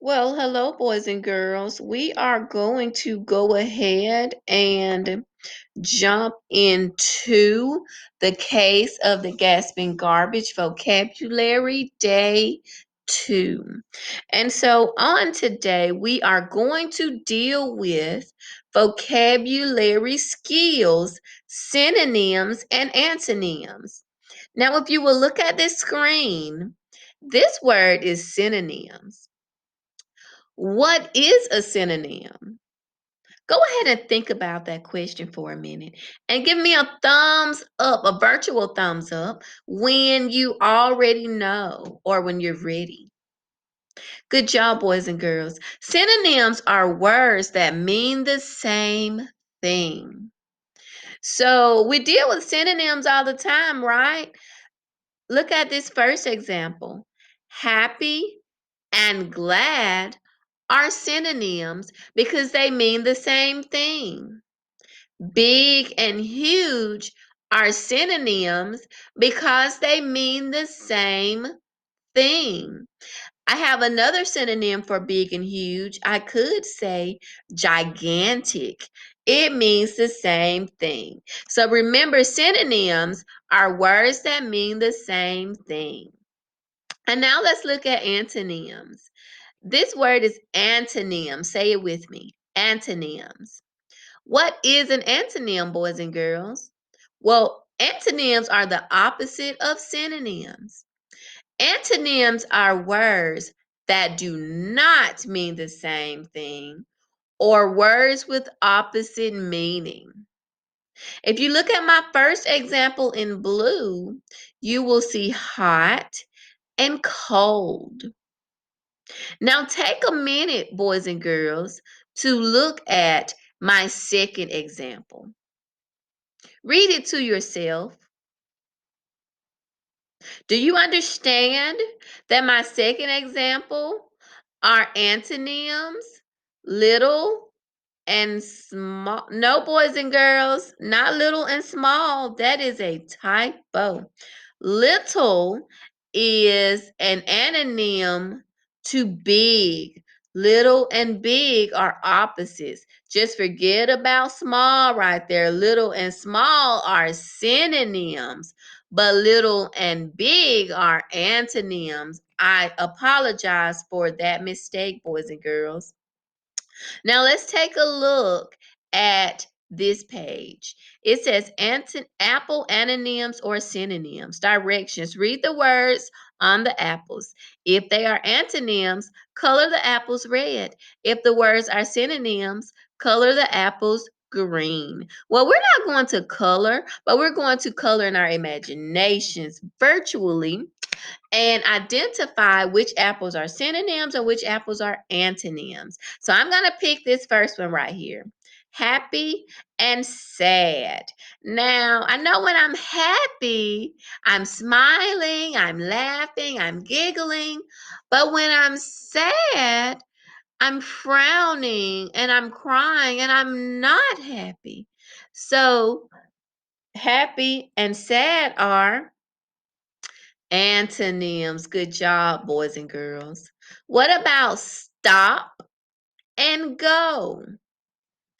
Well, hello, boys and girls. We are going to go ahead and jump into the case of the Gasping Garbage Vocabulary Day 2. And so on today, we are going to deal with vocabulary skills, synonyms, and antonyms. Now, if you will look at this screen, this word is synonyms. What is a synonym? Go ahead and think about that question for a minute and give me a thumbs up, a virtual thumbs up, when you already know or when you're ready. Good job, boys and girls. Synonyms are words that mean the same thing. So we deal with synonyms all the time, right? Look at this first example. Happy and glad are synonyms because they mean the same thing. Big and huge are synonyms because they mean the same thing. I have another synonym for big and huge. I could say gigantic. It means the same thing. So remember, synonyms are words that mean the same thing. And now let's look at antonyms. This word is antonym. Say it with me. Antonyms. What is an antonym, boys and girls? Well, antonyms are the opposite of synonyms. Antonyms are words that do not mean the same thing or words with opposite meaning. If you look at my first example in blue, you will see hot and cold. Now take a minute, boys and girls, to look at my second example. Read it to yourself. Do you understand that my second example are antonyms? Little and small. No, boys and girls, not little and small. That is a typo. Little is an anonym to big. Little and big are opposites. Just forget about small right there. Little and small are synonyms, but little and big are antonyms. I apologize for that mistake, boys and girls. Now let's take a look at this page. It says apple antonyms or synonyms. Directions. Read the words on the apples. If they are antonyms, color the apples red. If the words are synonyms, color the apples green. Well, we're not going to color, but we're going to color in our imaginations virtually and identify which apples are synonyms and which apples are antonyms. So I'm going to pick this first one right here. Happy and sad. Now, I know when I'm happy, I'm smiling, I'm laughing, I'm giggling. But when I'm sad, I'm frowning and I'm crying and I'm not happy. So, happy and sad are antonyms. Good job, boys and girls. What about stop and go?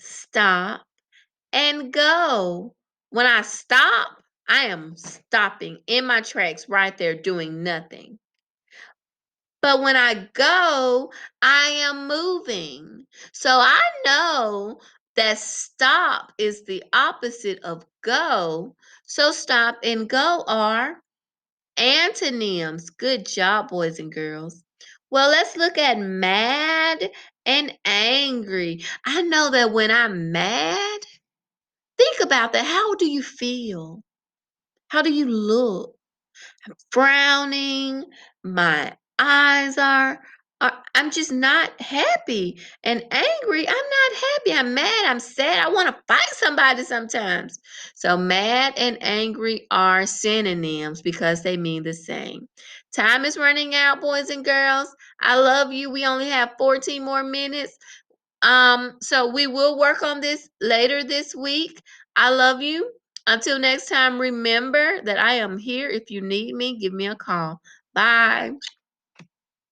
Stop and go. When I stop, I am stopping in my tracks right there doing nothing. But when I go, I am moving. So I know that stop is the opposite of go. So stop and go are antonyms. Good job, boys and girls. Well, let's look at mad and angry. I know that when I'm mad, think about that. How do you feel? How do you look? Frowning, my eyes are I'm just not happy and angry. I'm not happy. I'm mad. I'm sad. I want to fight somebody sometimes. So mad and angry are synonyms because they mean the same. Time is running out, boys and girls. I love you. We only have 14 more minutes. So we will work on this later this week. I love you. Until next time, remember that I am here. If you need me, give me a call. Bye.